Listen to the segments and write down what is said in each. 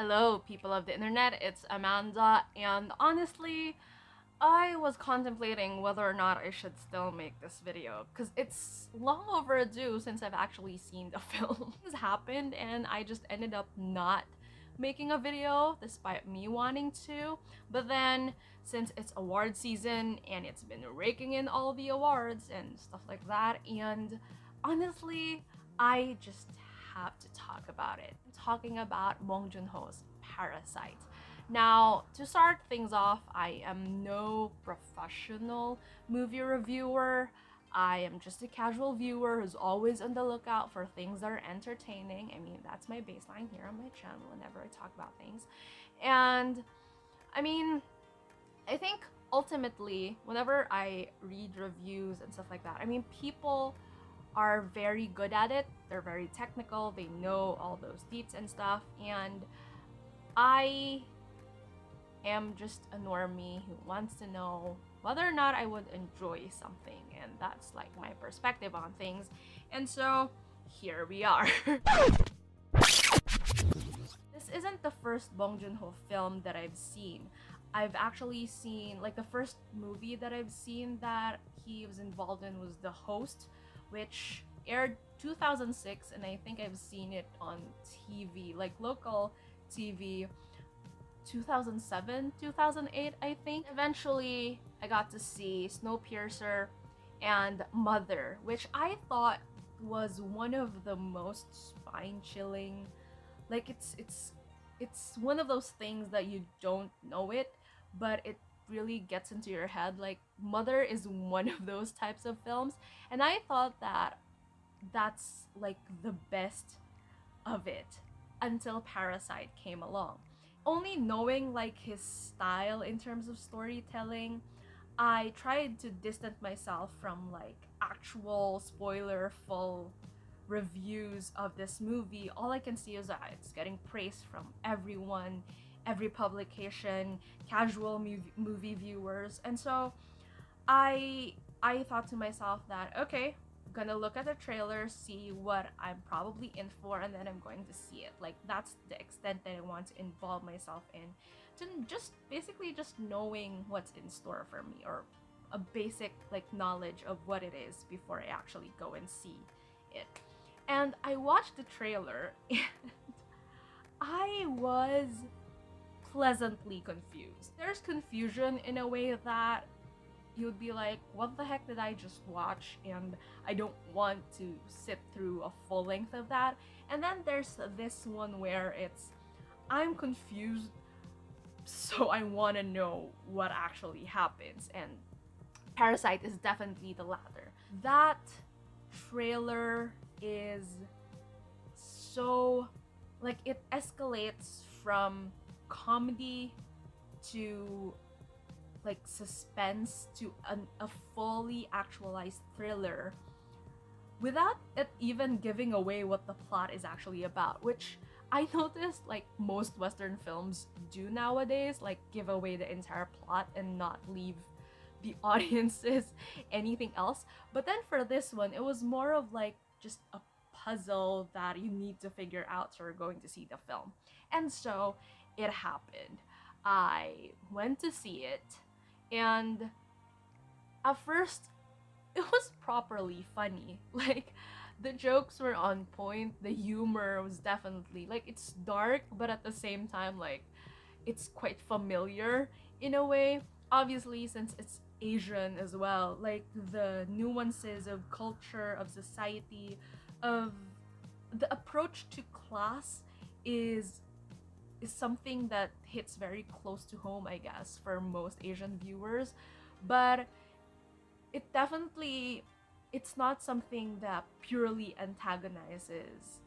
Hello, people of the internet, it's Amanda, and honestly, I was contemplating whether or not I should still make this video, because it's long overdue since I've actually seen the film. Things happened, and I just ended up not making a video despite me wanting to. But then, since it's award season, and it's been raking in all the awards and stuff like that, and honestly, I just have to talk about it. I'm talking about Bong Joon-Ho's Parasite. Now, to start things off, I am no professional movie reviewer. I am just a casual viewer who's always on the lookout for things that are entertaining. I mean, that's my baseline here on my channel whenever I talk about things. And I mean, I think ultimately, whenever I read reviews and stuff like that, I mean, people are very good at it. They're very technical. They know all those deets and stuff. And I am just a normie who wants to know whether or not I would enjoy something. And that's like my perspective on things. And so here we are. This isn't the first Bong Joon-Ho film that I've seen. I've actually seen, like, the first movie that I've seen that he was involved in was The Host, which aired 2006, and I think I've seen it on TV, like local TV, 2007, 2008, I think. Eventually, I got to see Snowpiercer and Mother, which I thought was one of the most spine-chilling, like it's one of those things that you don't know it, but it really gets into your head. Like, Mother is one of those types of films, and I thought that that's like the best of it until Parasite came along. Only knowing like his style in terms of storytelling, I tried to distance myself from like actual spoiler full reviews of this movie. All I can see is that it's getting praise from everyone, every publication, casual movie viewers, and so I thought to myself that, okay, I'm gonna look at the trailer, see what I'm probably in for, and then I'm going to see it. Like, that's the extent that I want to involve myself in, to just basically just knowing what's in store for me, or a basic like knowledge of what it is before I actually go and see it. And I watched the trailer and I was pleasantly confused. There's confusion in a way that you would be like, what the heck did I just watch? And I don't want to sit through a full length of that. And then there's this one where it's, I'm confused, so I want to know what actually happens. And Parasite is definitely the latter. That trailer is so, like, it escalates from comedy to like suspense to a fully actualized thriller without it even giving away what the plot is actually about, which I noticed like most Western films do nowadays, like give away the entire plot and not leave the audiences anything else. But then for this one, it was more of like just a puzzle that you need to figure out, so we're going to see the film. And so it happened. I went to see it, and at first it was properly funny. Like, the jokes were on point, the humor was definitely like, it's dark, but at the same time, like, it's quite familiar in a way. Obviously, since it's Asian as well, like the nuances of culture, of society, of the approach to class is something that hits very close to home, I guess, for most Asian viewers. But it definitely, it's not something that purely antagonizes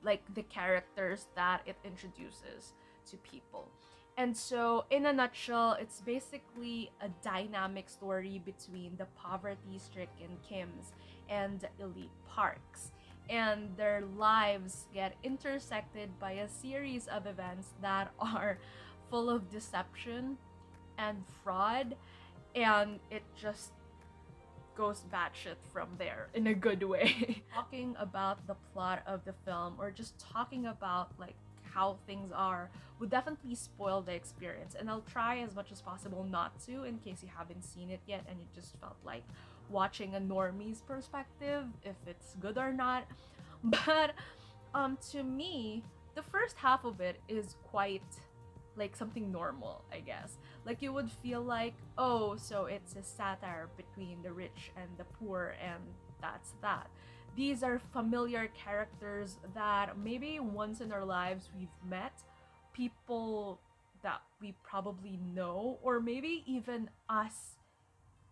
like the characters that it introduces to people. And so in a nutshell, it's basically a dynamic story between the poverty-stricken Kims and the elite Parks, and their lives get intersected by a series of events that are full of deception and fraud, and it just goes batshit from there in a good way. Talking about the plot of the film, or just talking about like how things are would definitely spoil the experience. And I'll try as much as possible not to, in case you haven't seen it yet and it just felt like watching a normie's perspective, if it's good or not. But to me, the first half of it is quite like something normal, I guess. Like you would feel like, oh, so it's a satire between the rich and the poor, and that's that. These are familiar characters that maybe once in our lives we've met, people that we probably know, or maybe even us,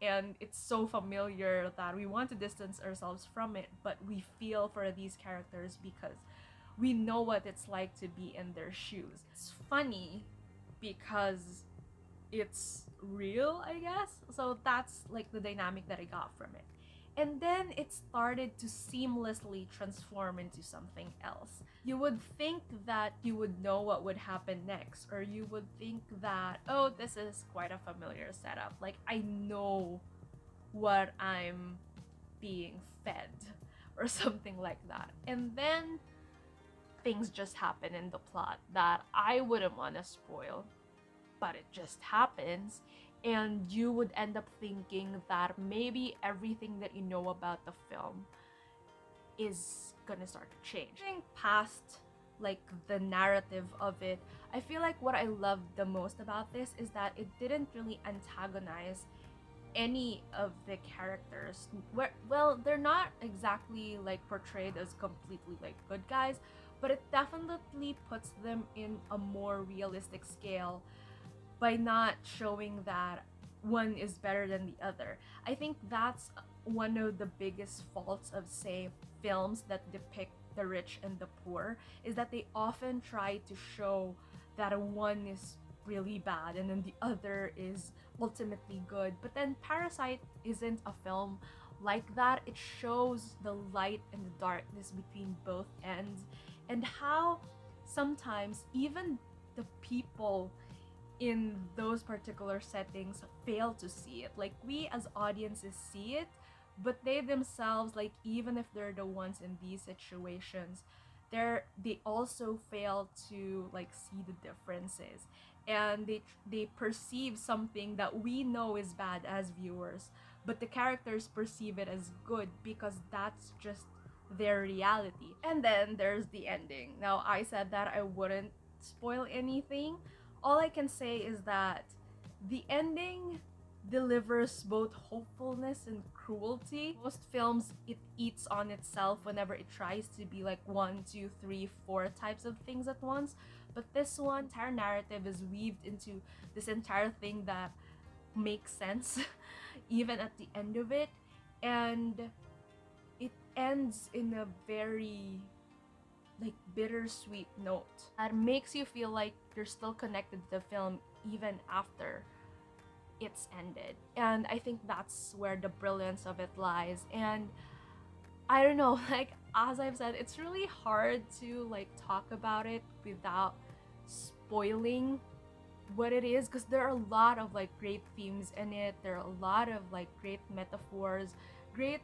and it's so familiar that we want to distance ourselves from it, but we feel for these characters because we know what it's like to be in their shoes. It's funny because it's real, I guess. So that's like the dynamic that I got from it. And then it started to seamlessly transform into something else. You would think that you would know what would happen next, or you would think that, oh, this is quite a familiar setup. Like, I know what I'm being fed, or something like that. And then things just happen in the plot that I wouldn't want to spoil, but it just happens, and you would end up thinking that maybe everything that you know about the film is gonna start to change. Getting past like the narrative of it, I feel like what I loved the most about this is that it didn't really antagonize any of the characters. Well, they're not exactly like portrayed as completely like good guys, but it definitely puts them in a more realistic scale by not showing that one is better than the other. I think that's one of the biggest faults of, say, films that depict the rich and the poor, is that they often try to show that one is really bad and then the other is ultimately good. But then Parasite isn't a film like that. It shows the light and the darkness between both ends, and how sometimes even the people in those particular settings fail to see it. Like, we as audiences see it, but they themselves, like, even if they're the ones in these situations, they also fail to like see the differences, and they perceive something that we know is bad as viewers, but the characters perceive it as good because that's just their reality. And then there's the ending. Now, I said that I wouldn't spoil anything. All I can say is that the ending delivers both hopefulness and cruelty. Most films, it eats on itself whenever it tries to be like one, two, three, four types of things at once. But this one, entire narrative is weaved into this entire thing that makes sense even at the end of it. And it ends in a very like bittersweet note that makes you feel like you're still connected to the film even after it's ended. And I think that's where the brilliance of it lies. And I don't know, like, as I've said, it's really hard to like talk about it without spoiling what it is, because there are a lot of like great themes in it. There are a lot of like great metaphors, great,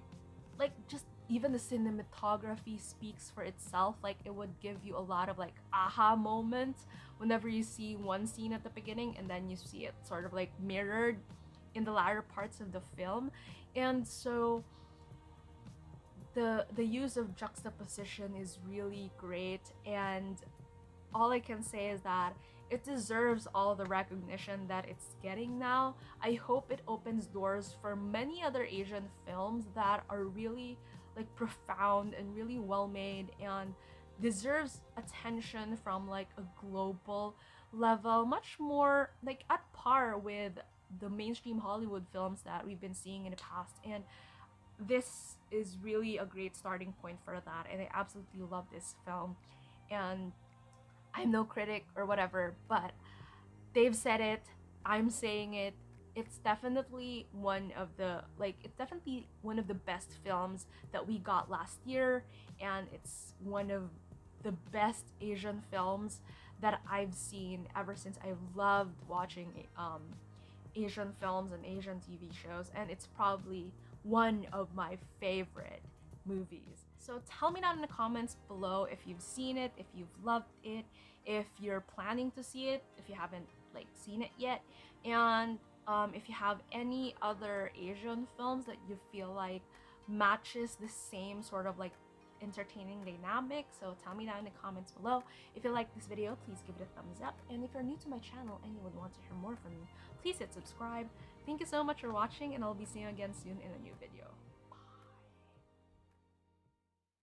like, just even the cinematography speaks for itself. Like, it would give you a lot of like aha moments whenever you see one scene at the beginning and then you see it sort of like mirrored in the latter parts of the film. And so the use of juxtaposition is really great, and all I can say is that it deserves all the recognition that it's getting now. I hope it opens doors for many other Asian films that are really like profound and really well made and deserves attention from like a global level, much more like at par with the mainstream Hollywood films that we've been seeing in the past. And this is really a great starting point for that, and I absolutely love this film. And I'm no critic or whatever, but they've said it, I'm saying it. It's definitely one of the best films that we got last year, and it's one of the best Asian films that I've seen ever since I've loved watching Asian films and Asian TV shows, and it's probably one of my favorite movies. So tell me down in the comments below if you've seen it, if you've loved it, if you're planning to see it, if you haven't like seen it yet, and if you have any other Asian films that you feel like matches the same sort of like entertaining dynamic. So tell me down in the comments below. If you like this video, please give it a thumbs up, and if you're new to my channel and you would want to hear more from me, please hit subscribe. Thank you so much for watching, and I'll be seeing you again soon in a new video.